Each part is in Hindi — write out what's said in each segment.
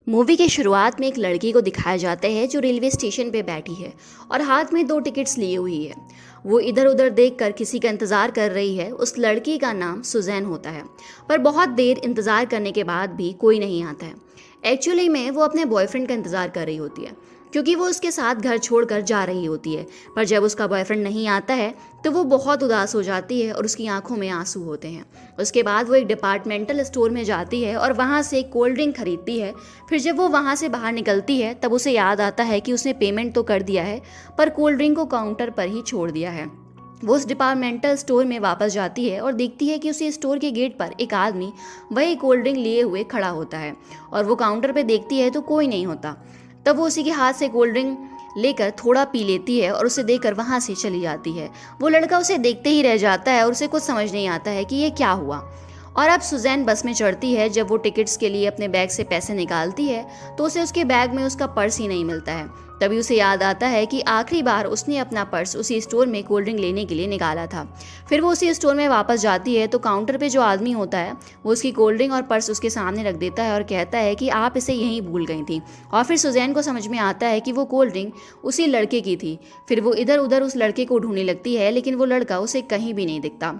मूवी की शुरुआत में एक लड़की को दिखाया जाता है जो रेलवे स्टेशन पे बैठी है और हाथ में 2 टिकट्स लिए हुई है। वो इधर उधर देखकर किसी का इंतज़ार कर रही है। उस लड़की का नाम सुजैन होता है। पर बहुत देर इंतज़ार करने के बाद भी कोई नहीं आता है। एक्चुअली में वो अपने बॉयफ्रेंड का इंतज़ार कर रही होती है, क्योंकि वो उसके साथ घर छोड़कर जा रही होती है। पर जब उसका बॉयफ्रेंड नहीं आता है तो वो बहुत उदास हो जाती है और उसकी आंखों में आंसू होते हैं। उसके बाद वो एक डिपार्टमेंटल स्टोर में जाती है और वहाँ से एक कोल्ड ड्रिंक खरीदती है। फिर जब वो वहाँ से बाहर निकलती है तब उसे याद आता है कि उसने पेमेंट तो कर दिया है, पर कोल्ड ड्रिंक को काउंटर पर ही छोड़ दिया है। वो उस डिपार्टमेंटल स्टोर में वापस जाती है और देखती है कि उसी स्टोर के गेट पर एक आदमी वही कोल्ड ड्रिंक लिए हुए खड़ा होता है और वो काउंटर पे देखती है तो कोई नहीं होता। तब वो उसी के हाथ से कोल्ड ड्रिंक लेकर थोड़ा पी लेती है और उसे देखकर वहाँ से चली जाती है। वो लड़का उसे देखते ही रह जाता है और उसे कुछ समझ नहीं आता है कि ये क्या हुआ। और अब सुजैन बस में चढ़ती है। जब वो टिकट्स के लिए अपने बैग से पैसे निकालती है तो उसे उसके बैग में उसका पर्स ही नहीं मिलता है। तभी उसे याद आता है कि आखिरी बार उसने अपना पर्स उसी स्टोर में कोल्ड ड्रिंक लेने के लिए निकाला था। फिर वो उसी स्टोर में वापस जाती है तो काउंटर पे जो आदमी होता है वो उसकी कोल्ड ड्रिंक और पर्स उसके सामने रख देता है और कहता है कि आप इसे यहीं भूल गई थी। और फिर सुजैन को समझ में आता है कि वो कोल्ड ड्रिंक उसी लड़के की थी। फिर वो इधर उधर उस लड़के को ढूंढने लगती है, लेकिन वो लड़का उसे कहीं भी नहीं दिखता।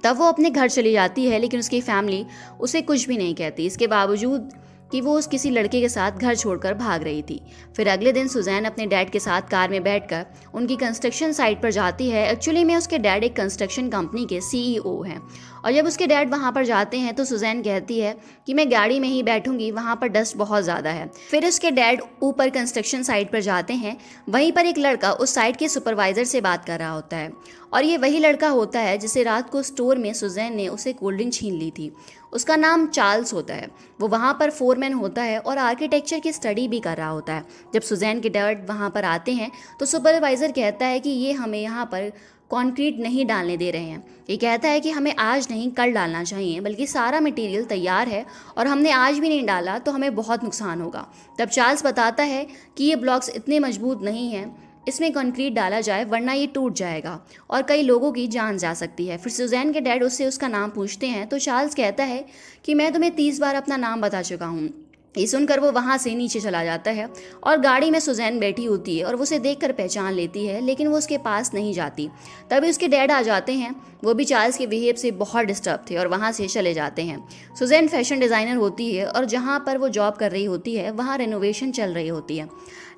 तब वो अपने घर चली जाती है, लेकिन उसकी फैमिली उसे कुछ भी नहीं कहती, इसके बावजूद कि वो उस किसी लड़के के साथ घर छोड़कर भाग रही थी। फिर अगले दिन सुजैन अपने डैड के साथ कार में बैठकर उनकी कंस्ट्रक्शन साइट पर जाती है। एक्चुअली में उसके डैड एक कंस्ट्रक्शन कंपनी के सीईओ हैं। और जब उसके डैड वहाँ पर जाते हैं तो सुजैन कहती है कि मैं गाड़ी में ही बैठूंगी, वहाँ पर डस्ट बहुत ज़्यादा है। फिर उसके डैड ऊपर कंस्ट्रक्शन साइट पर जाते हैं। वहीं पर एक लड़का उस साइट के सुपरवाइज़र से बात कर रहा होता है और ये वही लड़का होता है जिसे रात को स्टोर में सुजैन ने उसे कोल्ड ड्रिंक छीन ली थी। उसका नाम चार्ल्स होता है। वो वहाँ पर फोरमैन होता है और आर्किटेक्चर की स्टडी भी कर रहा होता है। जब सुजैन के डैड वहाँ पर आते हैं तो सुपरवाइज़र कहता है कि ये हमें यहाँ पर कंक्रीट नहीं डालने दे रहे हैं। ये कहता है कि हमें आज नहीं कल डालना चाहिए, बल्कि सारा मटेरियल तैयार है और हमने आज भी नहीं डाला तो हमें बहुत नुकसान होगा। तब चार्ल्स बताता है कि ये ब्लॉक्स इतने मजबूत नहीं हैं, इसमें कंक्रीट डाला जाए वरना ये टूट जाएगा और कई लोगों की जान जा सकती है। फिर सुजैन के डैड उससे उसका नाम पूछते हैं तो चार्ल्स कहता है कि मैं तुम्हें 30 बार अपना नाम बता चुका हूँ। ये सुनकर वो वहाँ से नीचे चला जाता है और गाड़ी में सुजैन बैठी होती है और वो उसे देखकर पहचान लेती है, लेकिन वो उसके पास नहीं जाती। तभी उसके डैड आ जाते हैं। वो भी चार्ल्स के बिहेव से बहुत डिस्टर्ब थे और वहाँ से चले जाते हैं। सुजैन फैशन डिज़ाइनर होती है और जहाँ पर वो जॉब कर रही होती है वहाँ रेनोवेशन चल रही होती है,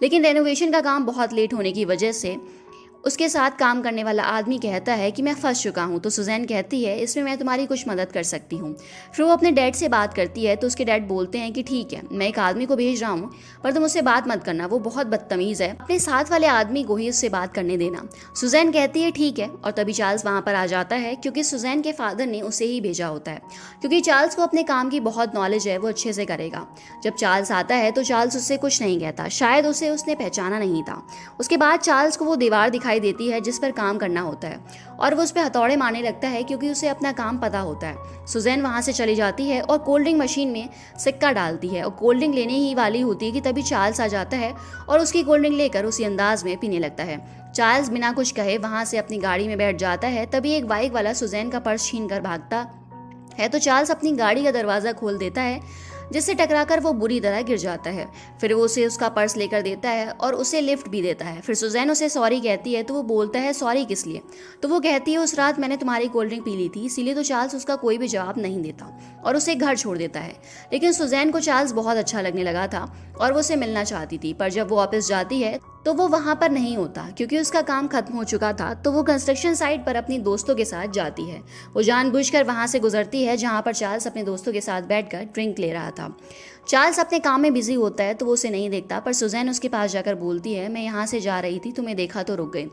लेकिन रेनोवेशन का काम बहुत लेट होने की वजह से उसके साथ काम करने वाला आदमी कहता है कि मैं फंस चुका हूँ। तो सुजैन कहती है इसमें मैं तुम्हारी कुछ मदद कर सकती हूँ। फिर वो अपने डैड से बात करती है तो उसके डैड बोलते हैं कि ठीक है, मैं एक आदमी को भेज रहा हूँ, पर तुम उससे बात मत करना, वो बहुत बदतमीज़ है, अपने साथ वाले आदमी को ही उससे बात करने देना। सुजैन कहती है ठीक है। और तभी चार्ल्स वहाँ पर आ जाता है, क्योंकि सुजैन के फादर ने उसे ही भेजा होता है। क्योंकि चार्ल्स को अपने काम की बहुत नॉलेज है, वो अच्छे से करेगा। जब चार्ल्स आता है तो चार्ल्स उससे कुछ नहीं कहता, शायद उसे उसने पहचाना नहीं था। उसके बाद चार्ल्स को वो दीवार दिखाई देती है जिस पर काम करना होता है और वो उस पर हथौड़े मारने लगता है, क्योंकि उसे अपना काम पता होता है। सुजैन वहाँ से चली जाती है और कोल्ड ड्रिंक मशीन में सिक्का डालती है और कोल्ड ड्रिंक लेने ही वाली होती है कि तभी चार्ल्स आ जाता है और उसकी कोल्ड ड्रिंक लेकर उसी अंदाज में पीने लगता है। चार्ल्स बिना कुछ कहे वहाँ से अपनी गाड़ी में बैठ जाता है। तभी एक बाइक वाला सुजैन का पर्स छीन कर भागता है तो चार्ल्स अपनी गाड़ी का दरवाज़ा खोल देता है, जिससे टकराकर वो बुरी तरह गिर जाता है। फिर वो उसे उसका पर्स लेकर देता है और उसे लिफ्ट भी देता है। फिर सुजैन उसे सॉरी कहती है तो वो बोलता है सॉरी किस लिए? तो वो कहती है उस रात मैंने तुम्हारी कोल्ड ड्रिंक पी ली थी, इसीलिए। तो चार्ल्स उसका कोई भी जवाब नहीं देता और उसे घर छोड़ देता है। लेकिन सुजैन को चार्ल्स बहुत अच्छा लगने लगा था और वो उसे मिलना चाहती थी, पर जब वो वापस जाती है तो वो वहाँ पर नहीं होता, क्योंकि उसका काम खत्म हो चुका था। तो वो कंस्ट्रक्शन साइट पर अपनी दोस्तों के साथ जाती है। वो जानबूझकर वहाँ से गुजरती है जहाँ पर चार्ल्स अपने दोस्तों के साथ बैठकर ड्रिंक ले रहा था। चार्ल्स अपने काम में बिजी होता है तो वो उसे नहीं देखता, पर सुजैन उसके पास जाकर बोलती है मैं यहाँ से जा रही थी, तुम्हें देखा तो रुक गई।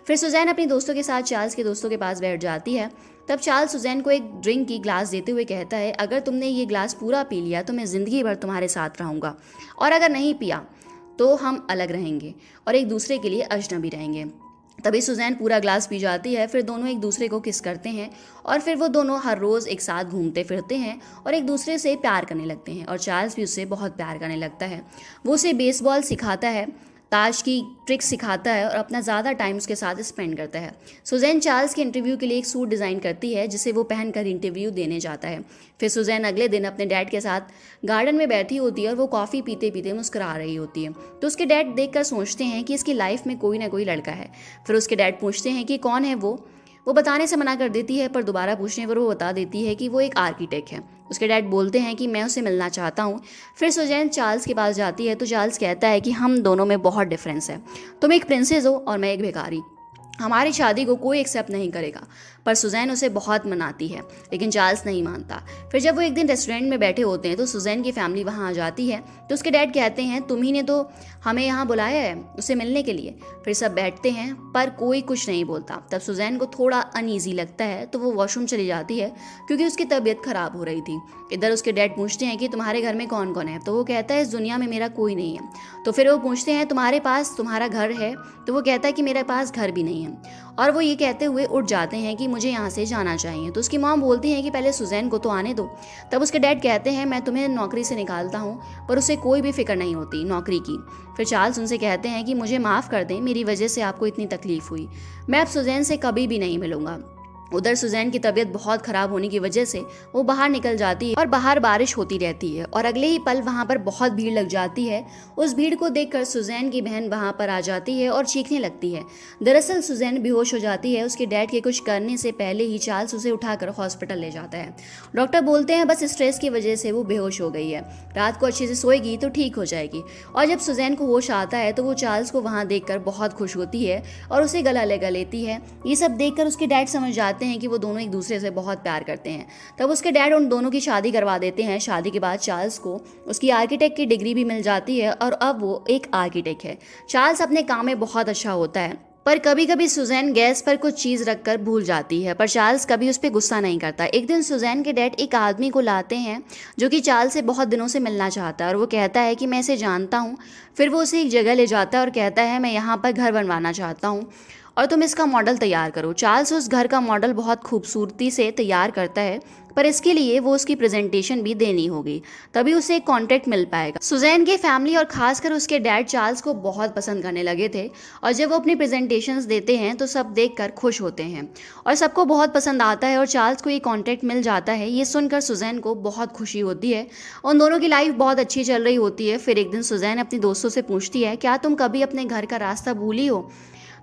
फिर सुजैन अपनी दोस्तों के साथ चार्ल्स के दोस्तों के पास बैठ जाती है। तब चार्ल्स सुजैन को एक ड्रिंक की ग्लास देते हुए कहता है अगर तुमने ये ग्लास पूरा पी लिया तो मैं ज़िंदगी भर तुम्हारे साथ रहूँगा, और अगर नहीं पिया तो हम अलग रहेंगे और एक दूसरे के लिए अजनबी रहेंगे। तभी सुजैन पूरा ग्लास पी जाती है। फिर दोनों एक दूसरे को किस करते हैं और फिर वो दोनों हर रोज़ एक साथ घूमते फिरते हैं और एक दूसरे से प्यार करने लगते हैं और चार्ल्स भी उससे बहुत प्यार करने लगता है। वो उसे बेसबॉल सिखाता है ताश की ट्रिक्स सिखाता है और अपना ज़्यादा टाइम उसके साथ स्पेंड करता है। सुजैन चार्ल्स के इंटरव्यू के लिए एक सूट डिज़ाइन करती है जिसे वो पहनकर इंटरव्यू देने जाता है। फिर सुजैन अगले दिन अपने डैड के साथ गार्डन में बैठी होती है और वो कॉफ़ी पीते पीते मुस्कुरा रही होती है। तो उसके डैड देखकर सोचते हैं कि इसकी लाइफ में कोई ना कोई लड़का है। फिर उसके डैड पूछते हैं कि कौन है वो बताने से मना कर देती है, पर दोबारा पूछने पर वो बता देती है कि वो एक आर्किटेक्ट है। उसके डैड बोलते हैं कि मैं उससे मिलना चाहता हूँ। फिर सुजैन चार्ल्स के पास जाती है तो चार्ल्स कहता है कि हम दोनों में बहुत डिफरेंस है, तुम एक प्रिंसेस हो और मैं एक भिखारी, हमारी शादी को कोई एक्सेप्ट नहीं करेगा। पर सुजैन उसे बहुत मनाती है लेकिन चार्ल्स नहीं मानता। फिर जब वो एक दिन रेस्टोरेंट में बैठे होते हैं तो सुजैन की फैमिली वहाँ आ जाती है। तो उसके डैड कहते हैं तुम ही ने तो हमें यहाँ बुलाया है उसे मिलने के लिए। फिर सब बैठते हैं पर कोई कुछ नहीं बोलता। तब सुजैन को थोड़ा अनईजी लगता है तो वो वॉशरूम चली जाती है क्योंकि उसकी तबीयत खराब हो रही थी। इधर उसके डैड पूछते हैं कि तुम्हारे घर में कौन कौन है, तो वो कहता है इस दुनिया में मेरा कोई नहीं है। तो फिर वो पूछते हैं तुम्हारे पास तुम्हारा घर है, तो वो कहता है कि मेरे पास घर भी नहीं है। और वो ये कहते हुए उठ जाते हैं कि मुझे यहाँ से जाना चाहिए। तो उसकी मॉम बोलती हैं कि पहले सुजैन को तो आने दो। तब उसके डैड कहते हैं मैं तुम्हें नौकरी से निकालता हूँ, पर उसे कोई भी फिक्र नहीं होती नौकरी की। फिर चार्ल्स उनसे कहते हैं कि मुझे माफ़ कर दें, मेरी वजह से आपको इतनी तकलीफ हुई, मैं अब सुजैन से कभी भी नहीं मिलूंगा। उधर सुजैन की तबीयत बहुत खराब होने की वजह से वो बाहर निकल जाती है और बाहर बारिश होती रहती है और अगले ही पल वहाँ पर बहुत भीड़ लग जाती है। उस भीड़ को देखकर सुजैन की बहन वहाँ पर आ जाती है और चीखने लगती है। दरअसल सुजैन बेहोश हो जाती है। उसके डैड के कुछ करने से पहले ही चार्ल्स उसे उठाकर हॉस्पिटल ले जाता है। डॉक्टर बोलते हैं बस स्ट्रेस की वजह से वो बेहोश हो गई है, रात को अच्छे से सोएगी तो ठीक हो जाएगी। और जब सुजैन को होश आता है तो वो चार्ल्स को वहाँ देखकर बहुत खुश होती है और उसे गला लगा लेती है। ये सब देखकर उसके डैड समझ जाते हैं कि वो दोनों एक दूसरे से बहुत प्यार करते हैं। तब उसके डैड उन दोनों की शादी करवा देते हैं। शादी के बाद चार्ल्स को उसकी आर्किटेक्ट की डिग्री भी मिल जाती है और अब वो एक आर्किटेक्ट है। चार्ल्स अपने काम में बहुत अच्छा होता है, पर कभी कभी सुजैन गैस पर कुछ चीज़ रखकर भूल जाती है, पर चार्ल्स कभी उस पर गुस्सा नहीं करता। एक दिन सुजैन के डैड एक आदमी को लाते हैं जो कि चार्ल्स से बहुत दिनों से मिलना चाहता है और वो कहता है कि मैं इसे जानता हूँ। फिर वो उसे एक जगह ले जाता है और कहता है मैं यहाँ पर घर बनवाना चाहता हूँ और तुम इसका मॉडल तैयार करो। चार्ल्स उस घर का मॉडल बहुत खूबसूरती से तैयार करता है, पर इसके लिए वो उसकी प्रेजेंटेशन भी देनी होगी, तभी उसे एक कॉन्ट्रैक्ट मिल पाएगा। सुजैन के फैमिली और खासकर उसके डैड चार्ल्स को बहुत पसंद करने लगे थे और जब वो अपनी प्रेजेंटेशंस देते हैं तो सब देखकर खुश होते हैं और सबको बहुत पसंद आता है और चार्ल्स को ये कॉन्ट्रैक्ट मिल जाता है। ये सुनकर सुजैन को बहुत खुशी होती है। उन दोनों की लाइफ बहुत अच्छी चल रही होती है। फिर एक दिन सुजैन अपने दोस्तों से पूछती है क्या तुम कभी अपने घर का रास्ता भूली हो?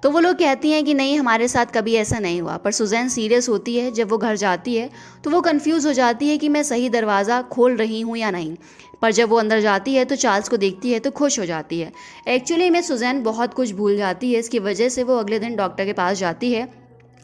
तो वो लोग कहती हैं कि नहीं, हमारे साथ कभी ऐसा नहीं हुआ। पर सुजैन सीरियस होती है। जब वो घर जाती है तो वो कंफ्यूज हो जाती है कि मैं सही दरवाज़ा खोल रही हूँ या नहीं। पर जब वो अंदर जाती है तो चार्ल्स को देखती है तो खुश हो जाती है। एक्चुअली में सुजैन बहुत कुछ भूल जाती है। इसकी वजह से वो अगले दिन डॉक्टर के पास जाती है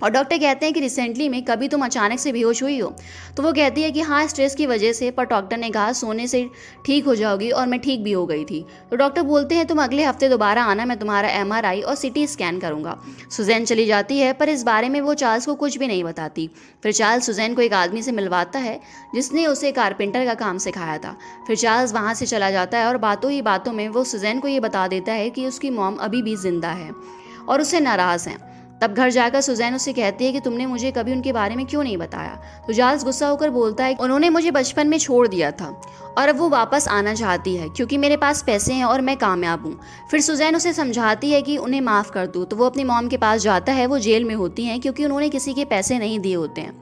और डॉक्टर कहते हैं कि रिसेंटली में कभी तुम अचानक से बेहोश हुई हो? तो वो कहती है कि हाँ, स्ट्रेस की वजह से, पर डॉक्टर ने कहा सोने से ठीक हो जाओगी और मैं ठीक भी हो गई थी। तो डॉक्टर बोलते हैं तुम अगले हफ्ते दोबारा आना, मैं तुम्हारा MRI और CT स्कैन करूंगा। सुजैन चली जाती है पर इस बारे में वो चार्ल्स को कुछ भी नहीं बताती। फिर चार्ल्स सुजैन को एक आदमी से मिलवाता है जिसने उसे कारपेंटर का काम सिखाया था। फिर चार्ल्स वहाँ से चला जाता है और बातों ही बातों में वो सुजैन को ये बता देता है कि उसकी मॉम अभी भी जिंदा है और उससे नाराज़ हैं। तब घर जाकर सुजैन उससे कहती है कि तुमने मुझे कभी उनके बारे में क्यों नहीं बताया? तो चार्ल्स गुस्सा होकर बोलता है उन्होंने मुझे बचपन में छोड़ दिया था और अब वो वापस आना चाहती है क्योंकि मेरे पास पैसे हैं और मैं कामयाब हूँ। फिर सुजैन उसे समझाती है कि उन्हें माफ़ कर दो। तो वो अपनी मॉम के पास जाता है। वो जेल में होती हैं क्योंकि उन्होंने किसी के पैसे नहीं दिए होते हैं,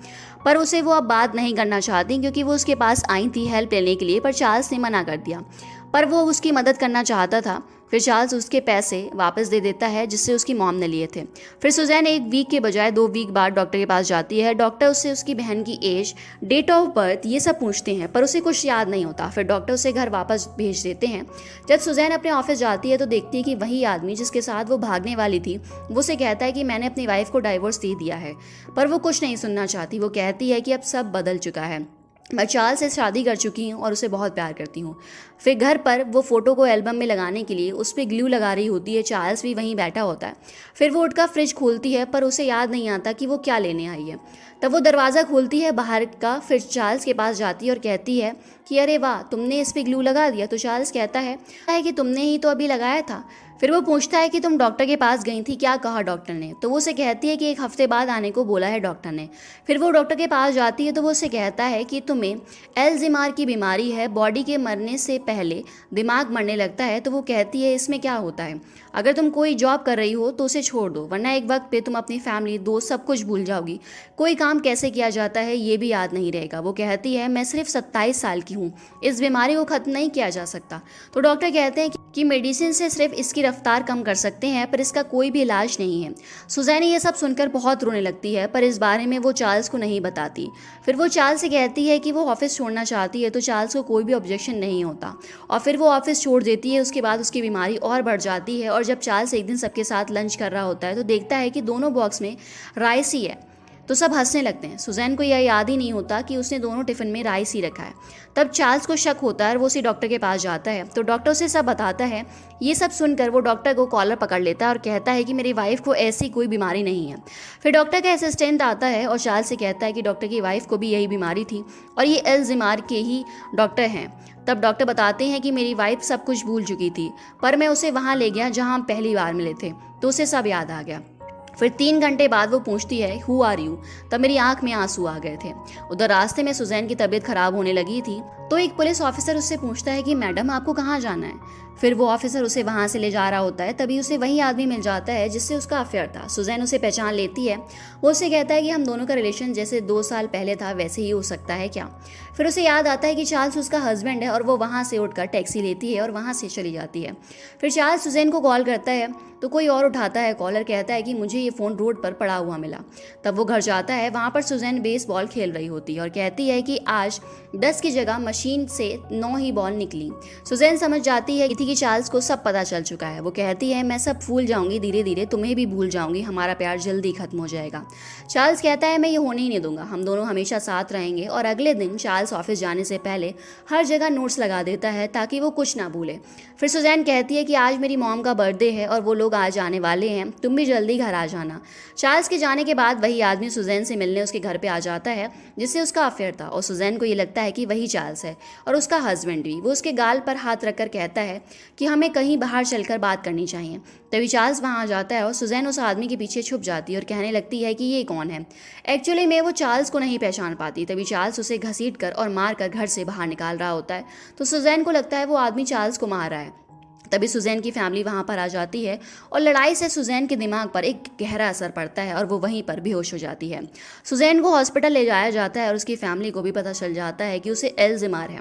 पर उसे वो अब बात नहीं करना चाहती क्योंकि वो उसके पास आई थी हेल्प लेने के लिए, पर चार्ल्स ने मना कर दिया। पर वो उसकी मदद करना चाहता था। फिर चार्ल्स उसके पैसे वापस दे देता है जिससे उसकी मॉम ने लिए थे। फिर सुजैन 1 वीक के बजाय 2 वीक बाद डॉक्टर के पास जाती है। डॉक्टर उससे उसकी बहन की एज, डेट ऑफ बर्थ ये सब पूछते हैं, पर उसे कुछ याद नहीं होता। फिर डॉक्टर उसे घर वापस भेज देते हैं। जब सुजैन अपने ऑफिस जाती है तो देखती है कि वही आदमी जिसके साथ वो भागने वाली थी वो उसे कहता है कि मैंने अपनी वाइफ को डाइवोर्स दे दिया है, पर वो कुछ नहीं सुनना चाहती। वो कहती है कि अब सब बदल चुका है, मैं चार्ल्स से शादी कर चुकी हूँ और उसे बहुत प्यार करती हूँ। फिर घर पर वो फ़ोटो को एल्बम में लगाने के लिए उस पर ग्लू लगा रही होती है। चार्ल्स भी वहीं बैठा होता है। फिर वो उठकर फ्रिज खोलती है पर उसे याद नहीं आता कि वो क्या लेने आई है। तब वो दरवाज़ा खोलती है बाहर का। फिर चार्ल्स के पास जाती है और कहती है कि अरे वाह, तुमने इस पर ग्लू लगा दिया। तो चार्ल्स कहता है कि तुमने ही तो अभी लगाया था। फिर वो पूछता है कि तुम डॉक्टर के पास गई थी, क्या कहा डॉक्टर ने? तो वो उसे कहती है कि 1 हफ्ते बाद आने को बोला है डॉक्टर ने। फिर वो डॉक्टर के पास जाती है तो वो उसे कहता है कि तुम्हें एल्ज़ाइमर की बीमारी है, बॉडी के मरने से पहले दिमाग मरने लगता है। तो वो कहती है इसमें क्या होता है, अगर तुम कोई जॉब कर रही हो तो उसे छोड़ दो, वरना एक वक्त पे तुम अपनी फैमिली, दोस्त सब कुछ भूल जाओगी। कोई काम कैसे किया जाता है ये भी याद नहीं रहेगा। वो कहती है मैं सिर्फ 27 साल की हूँ, इस बीमारी को ख़त्म नहीं किया जा सकता। तो डॉक्टर कहते हैं कि मेडिसिन से सिर्फ इसकी रफ्तार कम कर सकते हैं, पर इसका कोई भी इलाज नहीं है। सुजैन ये सब सुनकर बहुत रोने लगती है, पर इस बारे में वो चार्ल्स को नहीं बताती। फिर वो चार्ल्स से कहती है कि वो ऑफिस छोड़ना चाहती है, तो चार्ल्स को कोई भी ऑब्जेक्शन नहीं होता और फिर वो ऑफिस छोड़ देती है। उसके बाद उसकी बीमारी और बढ़ जाती है और जब चार्ल्स एक दिन सबके साथ लंच कर रहा होता है तो देखता है कि दोनों बॉक्स में राइस ही है, तो सब हंसने लगते हैं। सुजैन को यह याद ही नहीं होता कि उसने दोनों टिफ़िन में राइस ही रखा है। तब चार्ल्स को शक होता है और वो उसी डॉक्टर के पास जाता है, तो डॉक्टर उसे सब बताता है। ये सब सुनकर वो डॉक्टर को कॉलर पकड़ लेता है और कहता है कि मेरी वाइफ को ऐसी कोई बीमारी नहीं है। फिर डॉक्टर का असिस्टेंट आता है और चार्ल्स से कहता है कि डॉक्टर की वाइफ को भी यही बीमारी थी और ये एल्ज़ाइमर के ही डॉक्टर हैं। तब डॉक्टर बताते हैं कि मेरी वाइफ सब कुछ भूल चुकी थी, पर मैं उसे वहाँ ले गया जहाँ हम पहली बार मिले थे, तो उसे सब याद आ गया। फिर 3 घंटे बाद वो पूछती है हु आर यू? तब मेरी आंख में आंसू आ गए थे। उधर रास्ते में सुजैन की तबीयत खराब होने लगी थी, तो एक पुलिस ऑफिसर उससे पूछता है कि मैडम आपको कहाँ जाना है? फिर वो ऑफिसर उसे वहाँ से ले जा रहा होता है, तभी उसे वही आदमी मिल जाता है जिससे उसका अफेयर था। सुजैन उसे पहचान लेती है। वो उसे कहता है कि हम दोनों का रिलेशन जैसे 2 साल पहले था वैसे ही हो सकता है क्या? फिर उसे याद आता है कि चार्ल्स उसका हस्बैंड है और वो वहाँ से उठकर टैक्सी लेती है और वहाँ से चली जाती है। फिर चार्ल्स सुजैन को कॉल करता है तो कोई और उठाता है। कॉलर कहता है कि मुझे ये फ़ोन रोड पर पड़ा हुआ मिला। तब वो घर जाता है, वहाँ पर सुजैन बेसबॉल खेल रही होती है और कहती है कि आज 10 की जगह मशीन से 9 ही बॉल निकली। सुजैन समझ जाती है कि चार्ल्स को सब पता चल चुका है। वो कहती है मैं सब भूल जाऊंगी, धीरे धीरे तुम्हें भी भूल जाऊंगी, हमारा प्यार जल्दी खत्म हो जाएगा। चार्ल्स कहता है मैं ये होने ही नहीं दूंगा, हम दोनों हमेशा साथ रहेंगे। और अगले दिन चार्ल्स ऑफिस जाने से पहले हर जगह नोट्स लगा देता है ताकि वो कुछ ना भूले। फिर सुजैन कहती है कि आज मेरी मॉम का बर्थडे है और वो लोग आज आने वाले हैं, तुम भी जल्दी घर आ जाना। चार्ल्स के जाने के बाद वही आदमी सुजैन से मिलने उसके घर पे आ जाता है जिससे उसका अफेयर था और सुजैन को ये लगता है कि वही चार्ल्स है और उसका हस्बैंड भी। वो उसके गाल पर हाथ रखकर कहता है कि हमें कहीं बाहर चलकर बात करनी चाहिए। तभी चार्ल्स वहाँ आ जाता है और सुजैन उस आदमी के पीछे छुप जाती है और कहने लगती है कि ये कौन है। एक्चुअली मैं वो चार्ल्स को नहीं पहचान पाती। तभी चार्ल्स उसे घसीट कर और मार कर घर से बाहर निकाल रहा होता है, तो सुजैन को लगता है वो आदमी चार्ल्स को मार रहा है। तभी सुजैन की फैमिली वहाँ पर आ जाती है और लड़ाई से सुजैन के दिमाग पर एक गहरा असर पड़ता है और वो वहीं पर बेहोश हो जाती है। सुजैन को हॉस्पिटल ले जाया जाता है और उसकी फैमिली को भी पता चल जाता है कि उसे एल्ज़ाइमर है।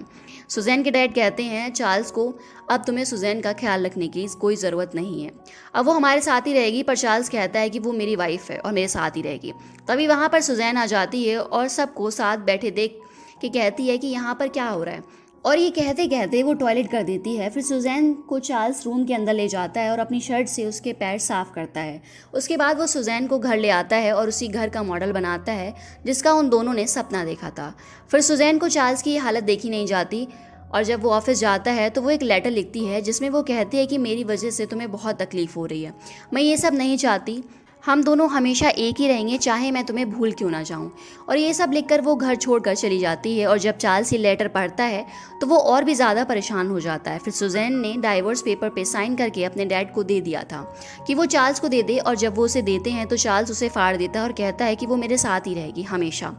सुजैन के डैड कहते हैं चार्ल्स को अब तुम्हें सुजैन का ख्याल रखने की कोई ज़रूरत नहीं है, अब वो हमारे साथ ही रहेगी। पर चार्ल्स कहता है कि वो मेरी वाइफ है और मेरे साथ ही रहेगी। तभी वहाँ पर सुजैन आ जाती है और सबको साथ बैठे देख के कहती है कि यहाँ पर क्या हो रहा है, और ये कहते कहते वो टॉयलेट कर देती है। फिर सुजैन को चार्ल्स रूम के अंदर ले जाता है और अपनी शर्ट से उसके पैर साफ करता है। उसके बाद वो सुजैन को घर ले आता है और उसी घर का मॉडल बनाता है जिसका उन दोनों ने सपना देखा था। फिर सुजैन को चार्ल्स की हालत देखी नहीं जाती और जब वो ऑफिस जाता है तो वो एक लेटर लिखती है जिसमें वो कहती है कि मेरी वजह से तुम्हें बहुत तकलीफ़ हो रही है, मैं ये सब नहीं चाहती, हम दोनों हमेशा एक ही रहेंगे चाहे मैं तुम्हें भूल क्यों ना जाऊं। और ये सब लिखकर वो घर छोड़कर चली जाती है। और जब चार्ल्स ये लेटर पढ़ता है तो वो और भी ज़्यादा परेशान हो जाता है। फिर सुजैन ने डाइवोर्स पेपर पे साइन करके अपने डैड को दे दिया था कि वो चार्ल्स को दे दे, और जब वो उसे देते हैं तो चार्ल्स उसे फाड़ देता है और कहता है कि वो मेरे साथ ही रहेगी हमेशा।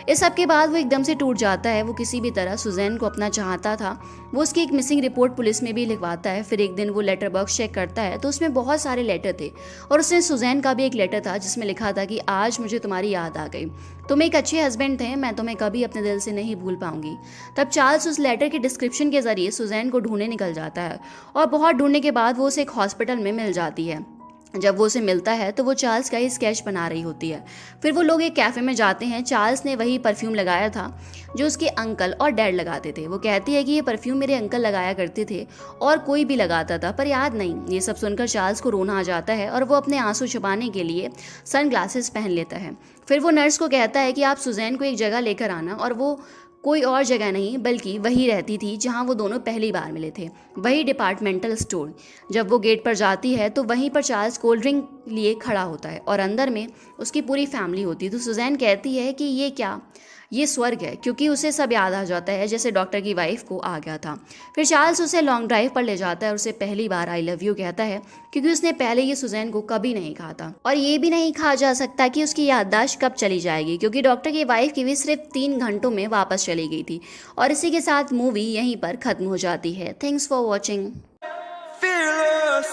इस सब के बाद वो एकदम से टूट जाता है। वो किसी भी तरह सुजैन को अपना चाहता था। वो उसकी एक मिसिंग रिपोर्ट पुलिस में भी लिखवाता है। फिर एक दिन वो लेटर बॉक्स चेक करता है तो उसमें बहुत सारे लेटर थे और उसने सुजैन का भी एक लेटर था जिसमें लिखा था कि आज मुझे तुम्हारी याद आ गई, तुम एक अच्छे हस्बैंड थे, मैं तुम्हें कभी अपने दिल से नहीं भूल पाऊंगी। तब चार्ल्स उस लेटर के डिस्क्रिप्शन के जरिए सुजैन को ढूंढने निकल जाता है और बहुत ढूंढने के बाद वो उसे एक हॉस्पिटल में मिल जाती है। जब वो उसे मिलता है तो वो चार्ल्स का ही स्केच बना रही होती है। फिर वो लोग एक कैफ़े में जाते हैं। चार्ल्स ने वही परफ्यूम लगाया था जो उसके अंकल और डैड लगाते थे। वो कहती है कि ये परफ्यूम मेरे अंकल लगाया करते थे और कोई भी लगाता था पर याद नहीं। ये सब सुनकर चार्ल्स को रोना आ जाता है और वो अपने आंसू छुपाने के लिए सनग्लासेस पहन लेता है। फिर वो नर्स को कहता है कि आप सुजैन को एक जगह लेकर आना, और वो कोई और जगह नहीं बल्कि वही रहती थी जहां वो दोनों पहली बार मिले थे, वही डिपार्टमेंटल स्टोर। जब वो गेट पर जाती है तो वहीं पर चार्ल्स कोल्ड ड्रिंक लिए खड़ा होता है और अंदर में उसकी पूरी फैमिली होती है। तो सुजैन कहती है कि ये क्या, ये स्वर्ग है, क्योंकि उसे सब याद आ जाता है जैसे डॉक्टर की वाइफ को आ गया था। फिर चार्ल्स उसे लॉन्ग ड्राइव पर ले जाता है और उसे पहली बार आई लव यू कहता है, क्योंकि उसने पहले ये सुजैन को कभी नहीं कहा था। और ये भी नहीं कहा जा सकता कि उसकी याददाश्त कब चली जाएगी, क्योंकि डॉक्टर की वाइफ की भी सिर्फ 3 घंटों में वापस चली गई थी। और इसी के साथ मूवी यहीं पर खत्म हो जाती है। Thanks for watching. Fearless.